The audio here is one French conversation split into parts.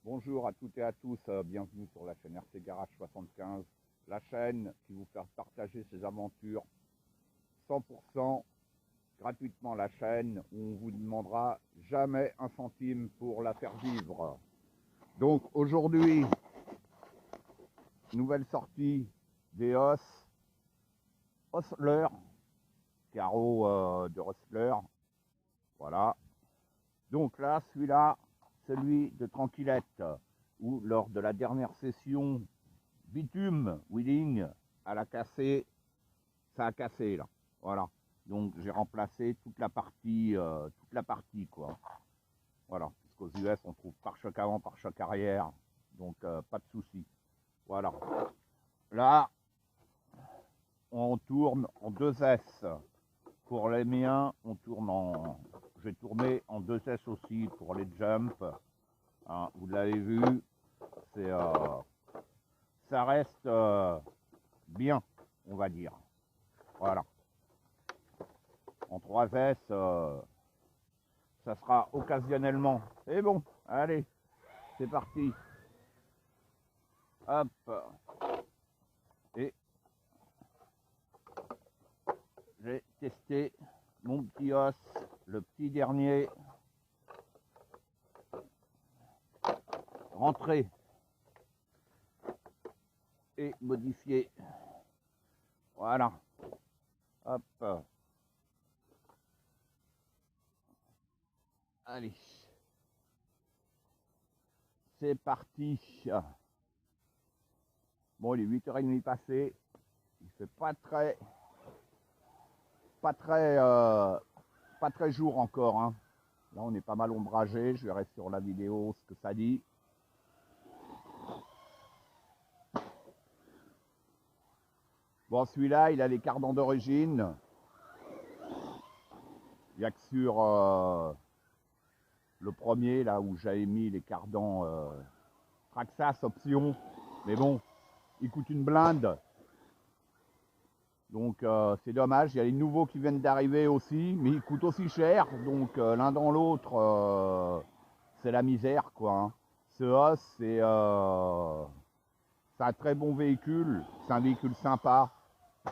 Bonjour à toutes et à tous, bienvenue sur la chaîne RC Garage 75, la chaîne qui vous fait partager ses aventures 100% gratuitement, la chaîne où on vous demandera jamais un centime pour la faire vivre. Donc aujourd'hui, nouvelle sortie des Hostler, carreau de Hostler, voilà. Donc là, celui-là, celui de Tranquillette, où lors de la dernière session bitume wheeling, elle a cassé, ça a cassé là, voilà. Donc j'ai remplacé toute la partie quoi. Voilà, puisqu'aux US on trouve pare-choc avant, pare-choc arrière, donc pas de souci. Voilà. Là, on tourne en 2S. Pour les miens, on tourne en, j'ai tourné en 2S aussi pour les jumps. Hein, vous l'avez vu, c'est ça reste bien, on va dire. Voilà. En 3S, ça sera occasionnellement. Et bon, allez, c'est parti. Hop. Et j'ai testé mon petit os, le petit dernier. Rentré et modifié. Voilà. Hop. Allez. C'est parti. Bon, il est 8h30 passé. Il fait pas très jour encore. Hein. Là, on est pas mal ombragé. Je verrai sur la vidéo ce que ça dit. Bon, celui-là, il a les cardans d'origine. Il n'y a que sur le premier, là où j'avais mis les cardans Traxxas option. Mais bon, il coûte une blinde. Donc c'est dommage. Il y a les nouveaux qui viennent d'arriver aussi, mais ils coûtent aussi cher. Donc l'un dans l'autre, c'est la misère, quoi. Hein. Ce os, c'est un très bon véhicule. C'est un véhicule sympa.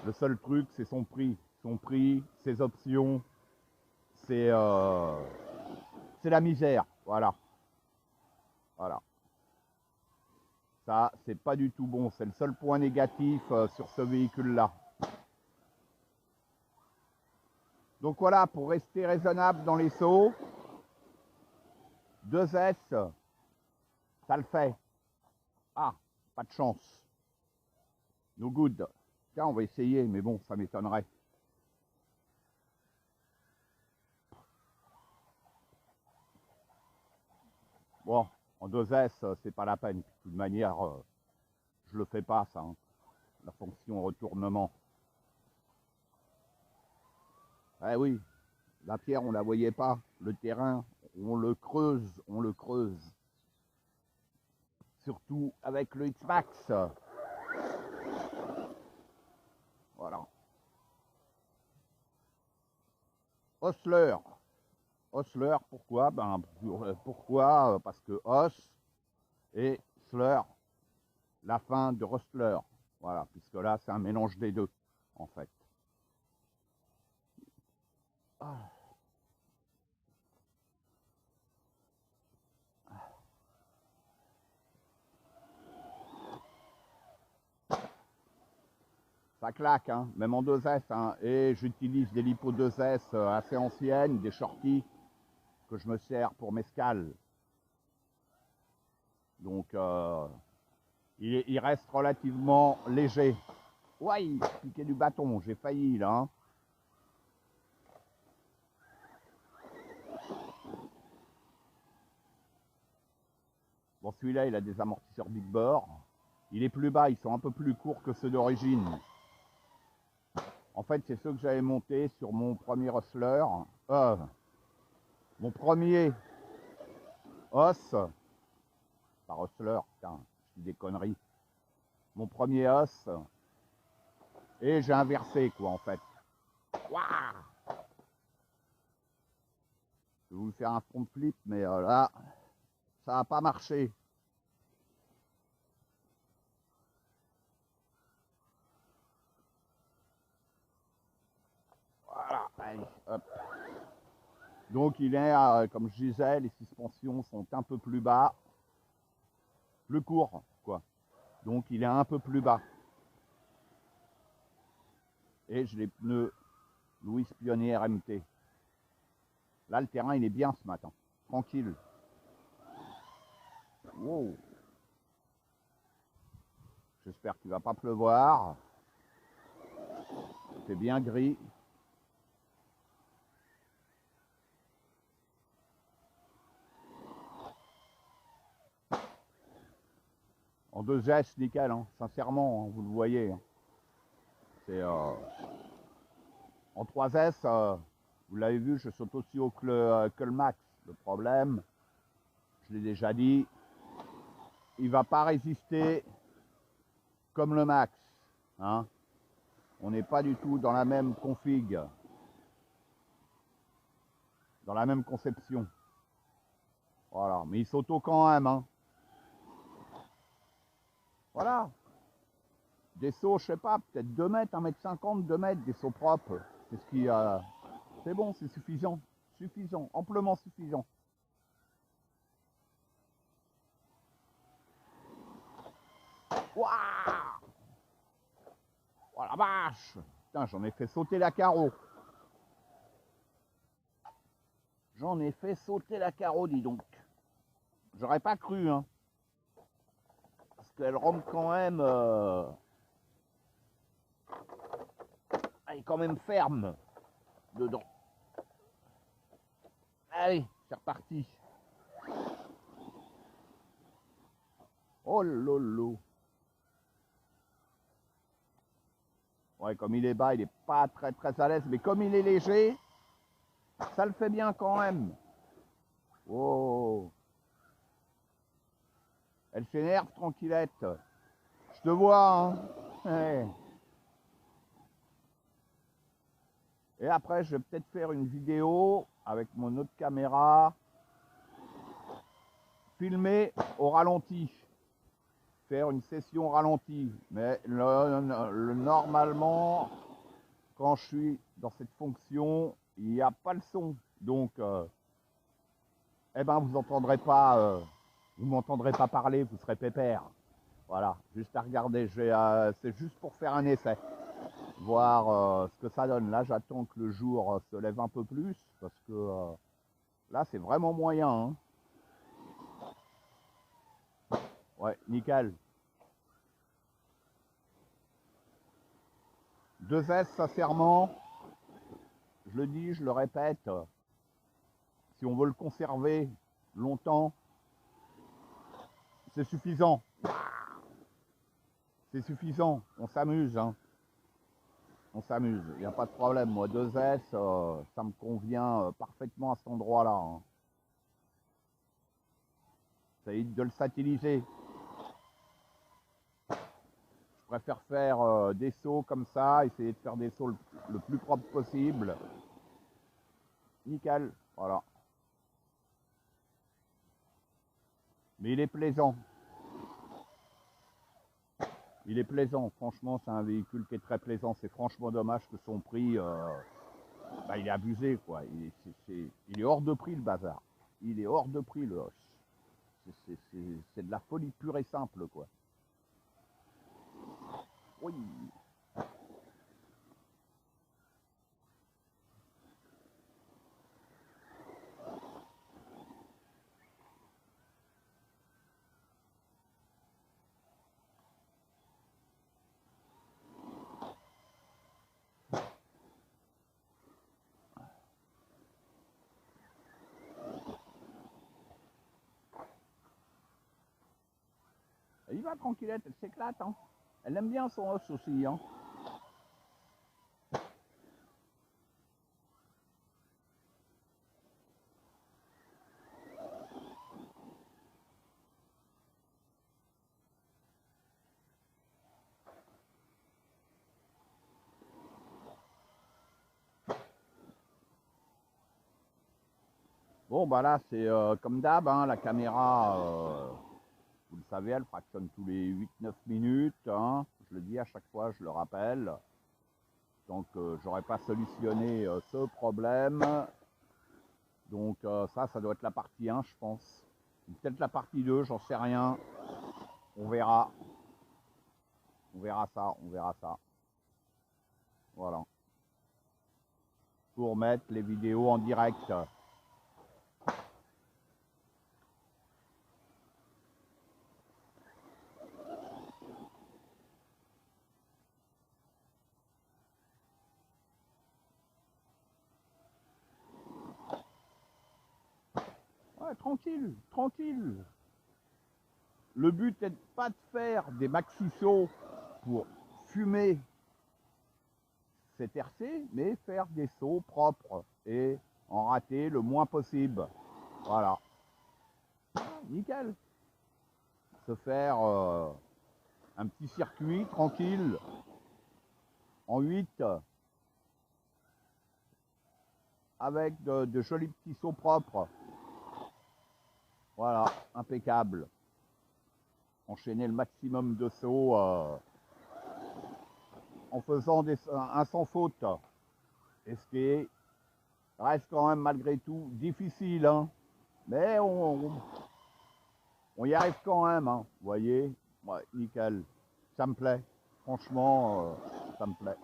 Le seul truc, c'est son prix. Son prix, ses options. C'est la misère. Voilà. Voilà. Ça, c'est pas du tout bon. C'est le seul point négatif sur ce véhicule-là. Donc voilà, pour rester raisonnable dans les sauts, 2S, ça le fait. Ah, pas de chance. No good. Tiens, on va essayer, mais bon, ça m'étonnerait. Bon, en 2S, c'est pas la peine. De toute manière, je le fais pas, ça. Hein. La fonction retournement. Eh oui, la pierre, on la voyait pas. Le terrain, on le creuse, on le creuse. Surtout avec le X-Max. Voilà. Hostler. Hostler, pourquoi? Pourquoi? Parce que os et slur, la fin de Hostler. Voilà, puisque là, c'est un mélange des deux, en fait. Ah. Ça claque, hein, même en 2S. Hein, et j'utilise des lipo 2S assez anciennes, des shorties que je me sers pour mes scales. Donc, il reste relativement léger. Ouais, piqué du bâton, j'ai failli là. Hein. Bon, celui-là, il a des amortisseurs big bore. Il est plus bas, ils sont un peu plus courts que ceux d'origine. En fait, c'est ceux que j'avais montés sur mon premier Hostler. Mon premier os, pas Hostler, putain, je dis des conneries. Mon premier os, et j'ai inversé, quoi, en fait. Waouh! Je vais vous faire un front flip, mais là, ça n'a pas marché. Voilà, allez, hop. Donc il est, comme je disais, les suspensions sont un peu plus bas. Le court, quoi. Donc il est un peu plus bas. Et j'ai les pneus Louis Pionnier MT. Là, le terrain, il est bien ce matin. Tranquille. Wow. J'espère qu'il ne va pas pleuvoir. C'est bien gris. En 2S, nickel, hein. Sincèrement, hein, vous le voyez. Hein. C'est en 3S, vous l'avez vu, je saute aussi haut que le Max. Le problème, je l'ai déjà dit, il ne va pas résister comme le Max. Hein. On n'est pas du tout dans la même config, dans la même conception. Voilà, mais il s'auto quand même. Hein. Voilà. Des sauts, je sais pas, peut-être 2 mètres, 1m50, 2 mètres, des sauts propres. C'est ce qui. C'est bon, c'est suffisant. Suffisant, amplement suffisant. Waouh! Oh la vache! Putain, j'en ai fait sauter la carreau. J'en ai fait sauter la carreau, dis donc. J'aurais pas cru, hein. Parce qu'elle rentre quand même. Elle est quand même ferme dedans. Allez, c'est reparti. Oh lolo. Ouais, comme il est bas, il est pas très à l'aise, mais comme il est léger, ça le fait bien quand même. Oh. Elle s'énerve, tranquillette. Je te vois, hein. Ouais. Et après, je vais peut-être faire une vidéo avec mon autre caméra, filmer au ralenti. Faire une session ralenti. Mais normalement, quand je suis dans cette fonction, il n'y a pas le son. Donc, eh ben, vous entendrez pas, vous m'entendrez pas parler, vous serez pépère. Voilà, juste à regarder. C'est juste pour faire un essai, voir ce que ça donne. Là, j'attends que le jour se lève un peu plus, parce que là, c'est vraiment moyen. Hein. Ouais, nickel. 2S, sincèrement, je le dis, je le répète, si on veut le conserver longtemps, c'est suffisant. C'est suffisant, on s'amuse. Hein. On s'amuse, il n'y a pas de problème. Moi, 2S, ça me convient parfaitement à cet endroit-là. Hein. Ça évite de le satiriser. Je préfère faire des sauts comme ça, essayer de faire des sauts le plus propre possible. Nickel, voilà. Mais il est plaisant. Il est plaisant, franchement, c'est un véhicule qui est très plaisant. C'est franchement dommage que son prix, bah, il est abusé, quoi. Il est hors de prix, le bazar. Il est hors de prix, le Hoche. C'est de la folie pure et simple, quoi. Oui. Il va tranquillette, elle s'éclate. Hein. Elle aime bien son os aussi. Hein. Bon, bah là, c'est comme d'hab, hein, la caméra, vous le savez, elle fractionne tous les 8-9 minutes. Hein. Je le dis à chaque fois, je le rappelle. Donc j'aurais pas solutionné ce problème. Donc ça doit être la partie 1, je pense. Peut-être la partie 2, j'en sais rien. On verra. On verra ça, on verra ça. Voilà. Pour mettre les vidéos en direct. Ouais, tranquille, tranquille. Le but n'est pas de faire des maxi sauts pour fumer ces tercés, mais faire des sauts propres et en rater le moins possible. Voilà. Nickel. Se faire un petit circuit tranquille en 8 avec de jolis petits sauts propres. Voilà, impeccable. Enchaîner le maximum de sauts en faisant un sans faute. Et ce qui reste quand même malgré tout difficile, hein. Mais on y arrive quand même, hein. Vous voyez, ouais, nickel. Ça me plaît. Franchement, ça me plaît.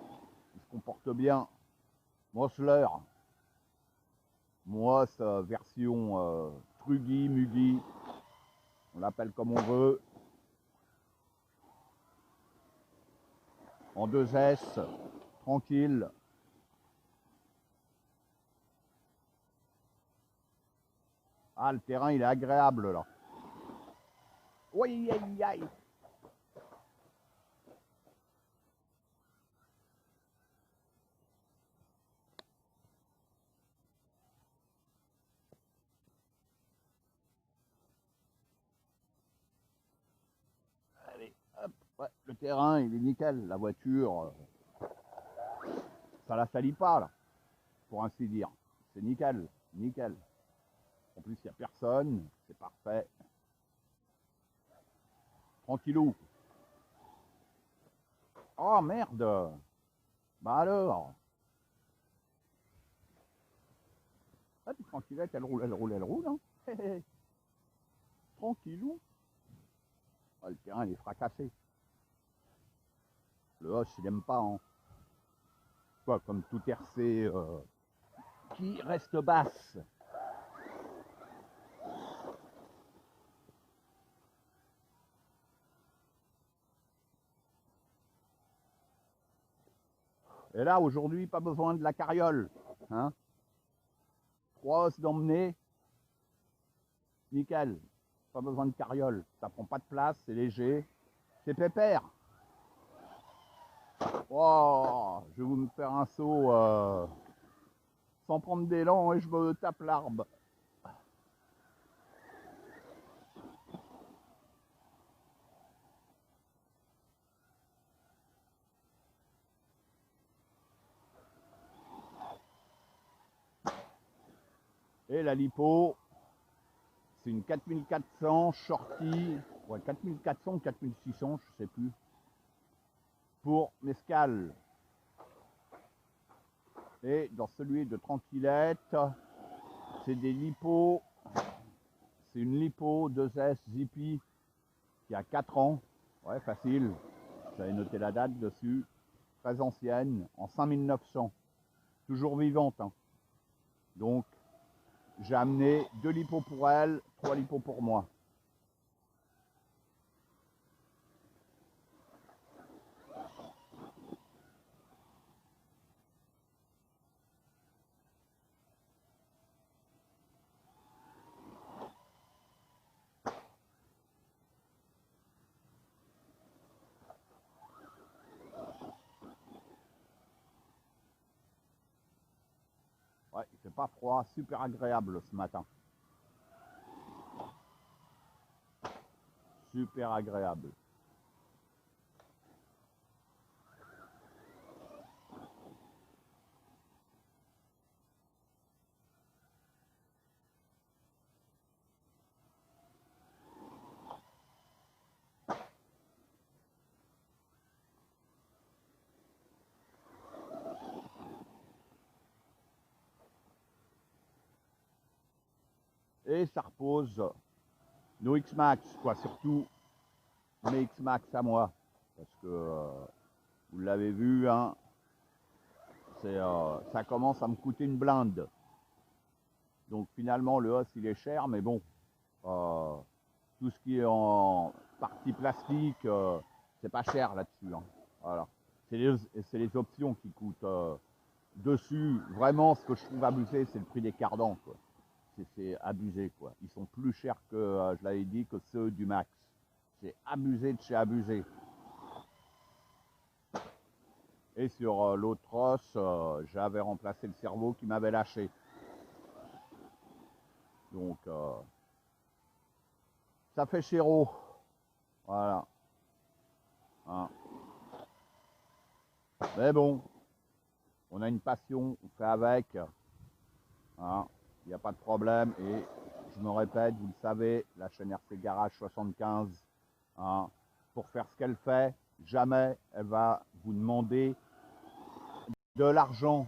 Il se comporte bien. Mosler. Moss version Truggy, Muggy. On l'appelle comme on veut. En 2S. Tranquille. Ah, le terrain, il est agréable, là. Oui, aïe, aïe. Allez, hop. Ouais, le terrain, il est nickel. La voiture, ça la salit pas, là, pour ainsi dire. C'est nickel, nickel. En plus, il n'y a personne. C'est parfait. Tranquillou. Oh, merde. Bah alors. Ah, puis tranquillette, elle roule, elle roule, elle roule, hein. Tranquillou. Ah, le terrain, il est fracassé. Le hoche, il aime pas, hein. Quoi, comme tout RC qui reste basse. Et là, aujourd'hui, pas besoin de la carriole, hein. 3 os d'emmener, nickel. Pas besoin de carriole. Ça prend pas de place, c'est léger. C'est pépère. Oh, je vais me faire un saut sans prendre d'élan et je me tape l'arbre. Et la lipo, c'est une 4400 shorty, ouais, 4400 ou 4600, je sais plus, pour mescal. Et dans celui de Tranquillette, c'est des lipos, c'est une lipo 2S Zippy qui a 4 ans, ouais, facile, j'avais noté la date dessus, très ancienne, en 5900, toujours vivante, hein. Donc, j'ai amené 2 lipos pour elle, 3 lipos pour moi. Ouais, il fait pas froid, super agréable ce matin. Super agréable. et ça repose nos X-Max, quoi, surtout mes X-Max à moi, parce que vous l'avez vu, hein, ça commence à me coûter une blinde. Donc finalement le os il est cher, mais bon, tout ce qui est en partie plastique, c'est pas cher là-dessus. Hein. Voilà. C'est les options qui coûtent dessus. Vraiment, ce que je trouve abusé, c'est le prix des cardans. C'est abusé, quoi. Ils sont plus chers que, je l'avais dit, que ceux du Max. C'est abusé de chez abusé. Et sur l'autre os, j'avais remplacé le cerveau qui m'avait lâché. Donc, ça fait chéro. Voilà. Hein. Mais bon, on a une passion, on fait avec. Hein. Il n'y a pas de problème. Et je me répète, vous le savez, la chaîne RC Garage 75, hein, pour faire ce qu'elle fait, jamais elle va vous demander de l'argent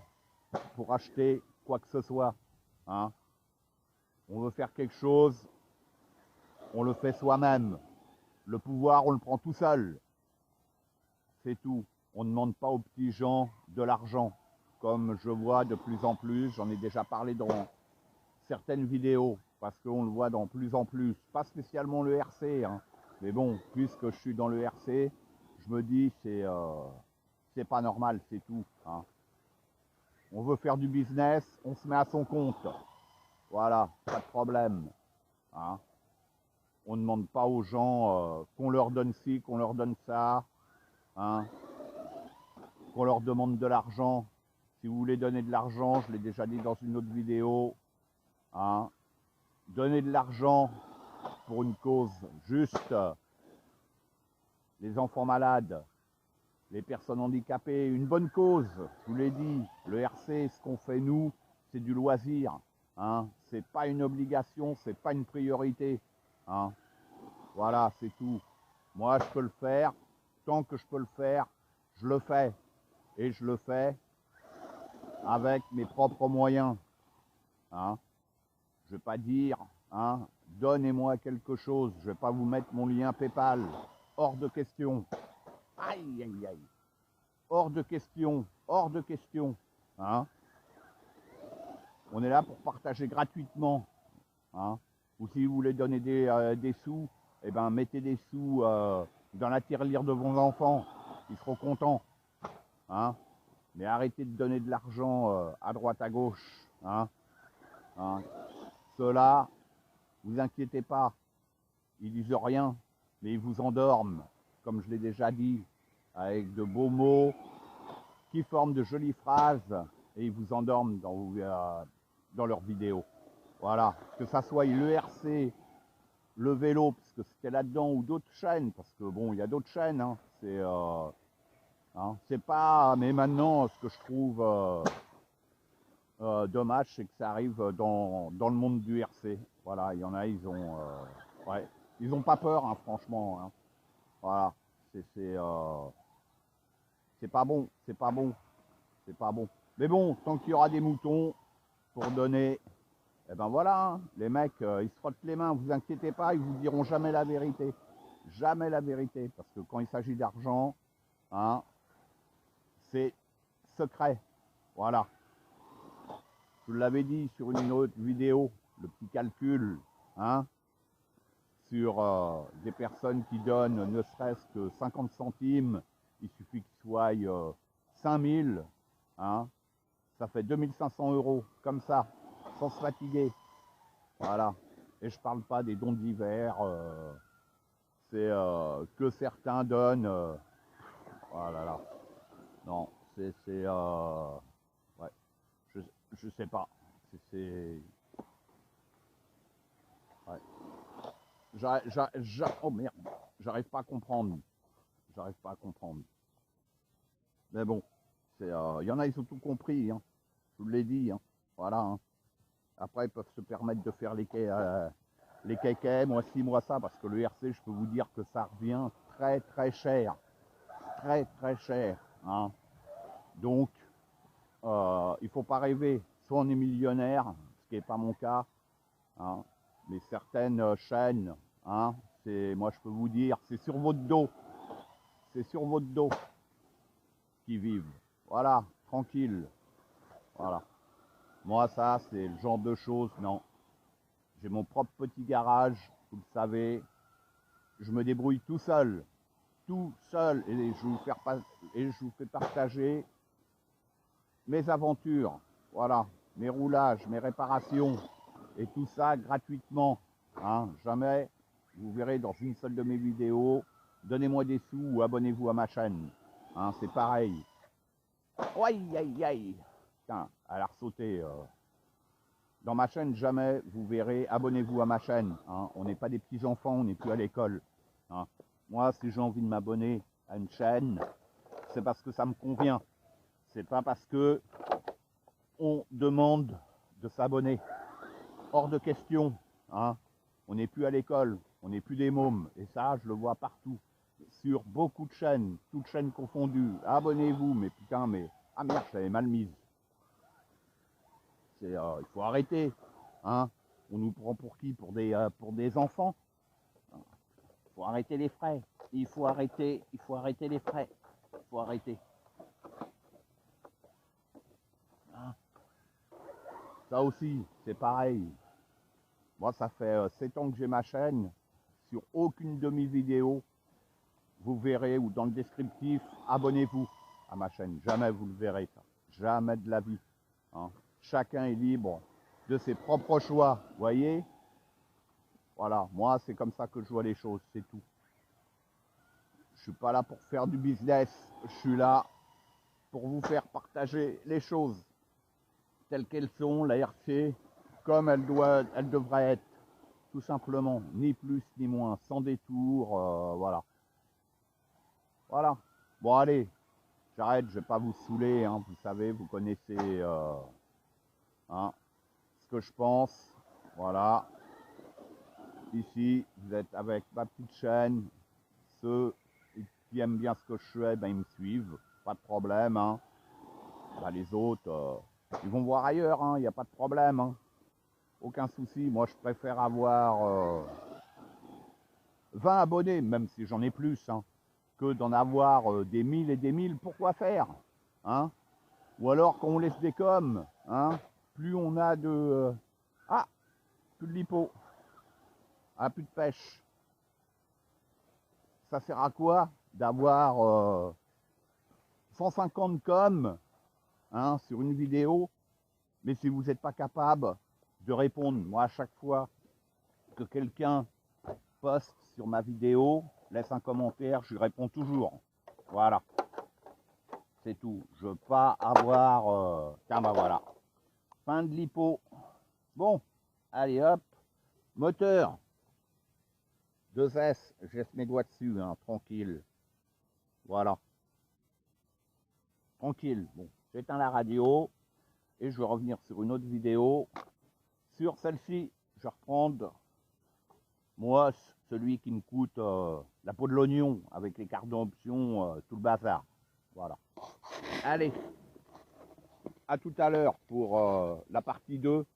pour acheter quoi que ce soit. Hein. On veut faire quelque chose, on le fait soi-même. Le pouvoir, on le prend tout seul. C'est tout. On ne demande pas aux petits gens de l'argent, comme je vois de plus en plus. J'en ai déjà parlé dans certaines vidéos, parce qu'on le voit de plus en plus. Pas spécialement le RC, hein, mais bon, puisque je suis dans le RC, je me dis c'est pas normal, c'est tout. Hein. On veut faire du business, on se met à son compte. Voilà, pas de problème. Hein. On ne demande pas aux gens qu'on leur donne ci, qu'on leur donne ça. Hein. Qu'on leur demande de l'argent. Si vous voulez donner de l'argent, je l'ai déjà dit dans une autre vidéo, hein, donner de l'argent pour une cause juste, les enfants malades, les personnes handicapées, une bonne cause, je vous l'ai dit, le RC, ce qu'on fait nous, c'est du loisir, hein, c'est pas une obligation, c'est pas une priorité, hein, voilà, c'est tout. Moi, je peux le faire, tant que je peux le faire, je le fais, et je le fais avec mes propres moyens. Hein. Je ne vais pas dire, hein, donnez-moi quelque chose, je ne vais pas vous mettre mon lien PayPal. Hors de question. Aïe, aïe, aïe. Hors de question, hors de question. Hein. On est là pour partager gratuitement. Hein. Ou si vous voulez donner des sous, eh ben, mettez des sous dans la tirelire de vos enfants. Ils seront contents. Hein. Mais arrêtez de donner de l'argent à droite, à gauche. Hein. Hein. Ceux-là, vous inquiétez pas, ils disent rien, mais ils vous endorment, comme je l'ai déjà dit, avec de beaux mots qui forment de jolies phrases et ils vous endorment dans leurs vidéos. Voilà, que ça soit le RC, le vélo, parce que c'était là-dedans, ou d'autres chaînes, parce que bon, il y a d'autres chaînes, hein, c'est pas, mais maintenant, ce que je trouve dommage, c'est que ça arrive dans le monde du RC. Voilà, il y en a, ils ont pas peur, hein, franchement. Hein. Voilà, c'est pas bon, c'est pas bon, c'est pas bon. Mais bon, tant qu'il y aura des moutons pour donner, eh ben voilà, hein, les mecs, ils se frottent les mains, vous inquiétez pas, ils vous diront jamais la vérité. Jamais la vérité, parce que quand il s'agit d'argent, hein, c'est secret. Voilà. Je l'avais dit sur une autre vidéo, le petit calcul, hein, sur des personnes qui donnent ne serait-ce que 50 centimes, il suffit qu'ils soient 5000, hein, ça fait 2500 €, comme ça, sans se fatiguer. Voilà. Et je ne parle pas des dons divers, c'est que certains donnent. Oh là là. Non, ouais, je sais pas. C'est. Ouais. Oh merde, j'arrive pas à comprendre. J'arrive pas à comprendre. Mais bon, il y en a, ils ont tout compris. Hein. Je vous l'ai dit. Hein. Voilà. Hein. Après, ils peuvent se permettre de faire les kékés, moi ci, moi ça, parce que le RC, je peux vous dire que ça revient très très cher. Très très cher. Hein. Donc, il ne faut pas rêver. Soit on est millionnaire, ce qui n'est pas mon cas. Hein. Mais certaines chaînes, hein, moi je peux vous dire, c'est sur votre dos. C'est sur votre dos qu'ils vivent. Voilà, tranquille. Voilà. Moi, ça, c'est le genre de choses, non. J'ai mon propre petit garage, vous le savez. Je me débrouille tout seul. Tout seul. Et je vous fais partager mes aventures. Voilà. Mes roulages, mes réparations. Et tout ça gratuitement. Hein. Jamais, vous verrez dans une seule de mes vidéos, donnez-moi des sous ou abonnez-vous à ma chaîne. Hein, c'est pareil. Aïe, aïe, aïe. Putain, elle a ressauté. Dans ma chaîne, jamais vous verrez, abonnez-vous à ma chaîne. Hein. On n'est pas des petits-enfants, on n'est plus à l'école. Hein. Moi, si j'ai envie de m'abonner à une chaîne, c'est parce que ça me convient. C'est pas parce que on demande de s'abonner. Hors de question. Hein. On n'est plus à l'école, on n'est plus des mômes. Et ça, je le vois partout. Sur beaucoup de chaînes, toutes chaînes confondues. Abonnez-vous, mais putain, mais... Ah merde, je l'avais mal mise. Il faut arrêter. Hein. On nous prend pour qui? Pour des enfants. Il faut arrêter les frais. Il faut arrêter les frais. Il faut arrêter. Hein. Ça aussi, c'est pareil. Moi, ça fait 7 ans que j'ai ma chaîne. Sur aucune de mes vidéos, vous verrez, ou dans le descriptif, abonnez-vous à ma chaîne. Jamais vous le verrez, ça. Jamais de la vie. Hein. Chacun est libre de ses propres choix, voyez. Voilà, moi, c'est comme ça que je vois les choses, c'est tout. Je suis pas là pour faire du business, je suis là pour vous faire partager les choses telles qu'elles sont, la RC, comme elle devrait être, tout simplement, ni plus ni moins, sans détour, voilà. Voilà. Bon, allez, j'arrête, je vais pas vous saouler, hein, vous savez, vous connaissez hein, ce que je pense, voilà. Ici, vous êtes avec ma petite chaîne, ceux qui aiment bien ce que je fais, ben, ils me suivent, pas de problème, hein. Ben, les autres, ils vont voir ailleurs, hein, il n'y a pas de problème, hein. Aucun souci, moi je préfère avoir 20 abonnés, même si j'en ai plus, hein, que d'en avoir des 1000 et des 1000, pourquoi faire, hein? Ou alors quand on laisse des coms, hein, plus on a de... ah, plus de lipo, ah, plus de pêche. Ça sert à quoi d'avoir 150 coms, hein, sur une vidéo, mais si vous n'êtes pas capable de répondre, moi à chaque fois que quelqu'un poste sur ma vidéo, laisse un commentaire, je lui réponds toujours. Voilà. C'est tout. Je veux pas avoir... tiens, bah voilà. Fin de l'hypo. Bon, allez hop. Moteur. 2S, je laisse mes doigts dessus, hein, tranquille. Voilà. Tranquille. Bon, j'éteins la radio et je vais revenir sur une autre vidéo. Sur celle-ci, je vais reprendre, moi, celui qui me coûte la peau de l'oignon avec les cartes d'option, tout le bazar. Voilà. Allez, à tout à l'heure pour la partie 2,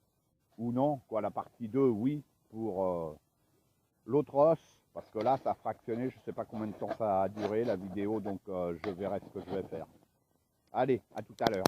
ou non, quoi, la partie 2, oui, pour l'autre os, parce que là, ça a fractionné, je ne sais pas combien de temps ça a duré, la vidéo, donc je verrai ce que je vais faire. Allez, à tout à l'heure.